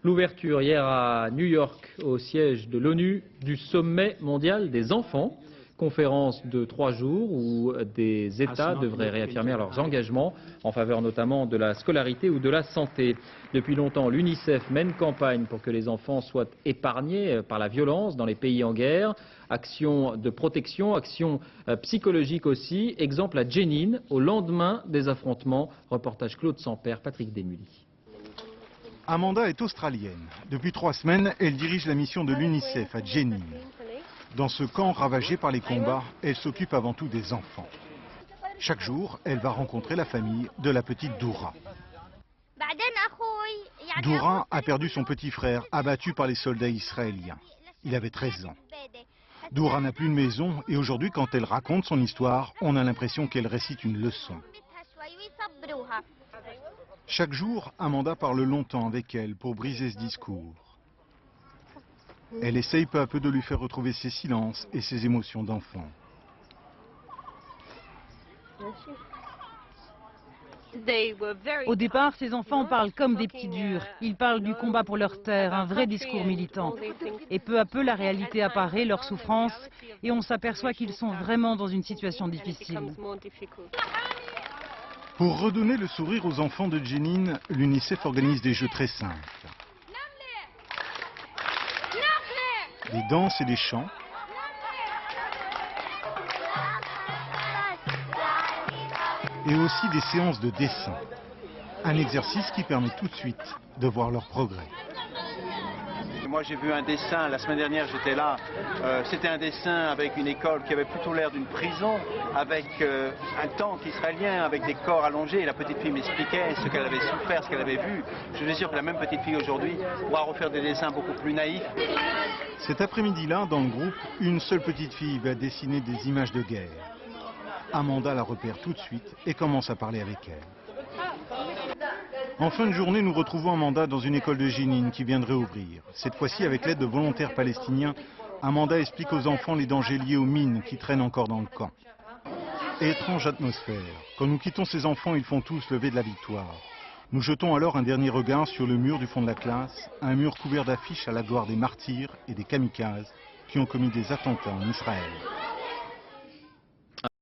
L'ouverture hier à New York, au siège de l'ONU, du sommet mondial des enfants. Conférence de 3 jours où des États devraient réaffirmer leurs engagements en faveur notamment de la scolarité ou de la santé. Depuis longtemps, l'UNICEF mène campagne pour que les enfants soient épargnés par la violence dans les pays en guerre. Action de protection, action psychologique aussi. Exemple à Jenin, au lendemain des affrontements. Reportage Claude Sampère, Patrick Desmully. Amanda est australienne. Depuis 3 semaines, elle dirige la mission de l'UNICEF à Jenin. Dans ce camp ravagé par les combats, elle s'occupe avant tout des enfants. Chaque jour, elle va rencontrer la famille de la petite Doura. Doura a perdu son petit frère, abattu par les soldats israéliens. Il avait 13 ans. Doura n'a plus de maison et aujourd'hui, quand elle raconte son histoire, on a l'impression qu'elle récite une leçon. Chaque jour, Amanda parle longtemps avec elle pour briser ce discours. Elle essaye peu à peu de lui faire retrouver ses silences et ses émotions d'enfant. Au départ, ces enfants parlent comme des petits durs. Ils parlent du combat pour leur terre, un vrai discours militant. Et peu à peu, la réalité apparaît, leur souffrance, et on s'aperçoit qu'ils sont vraiment dans une situation difficile. Pour redonner le sourire aux enfants de Jenin, l'UNICEF organise des jeux très simples. Des danses et des chants. Et aussi des séances de dessin. Un exercice qui permet tout de suite de voir leur progrès. Moi j'ai vu un dessin, la semaine dernière j'étais là, c'était un dessin avec une école qui avait plutôt l'air d'une prison, avec un tank israélien, avec des corps allongés, et la petite fille m'expliquait ce qu'elle avait souffert, ce qu'elle avait vu. Je suis sûr que la même petite fille aujourd'hui pourra refaire des dessins beaucoup plus naïfs. Cet après-midi-là, dans le groupe, une seule petite fille va dessiner des images de guerre. Amanda la repère tout de suite et commence à parler avec elle. En fin de journée, nous retrouvons Amanda dans une école de Jenin qui vient de réouvrir. Cette fois-ci, avec l'aide de volontaires palestiniens, Amanda explique aux enfants les dangers liés aux mines qui traînent encore dans le camp. Étrange atmosphère. Quand nous quittons ces enfants, ils font tous lever de la victoire. Nous jetons alors un dernier regard sur le mur du fond de la classe, un mur couvert d'affiches à la gloire des martyrs et des kamikazes qui ont commis des attentats en Israël.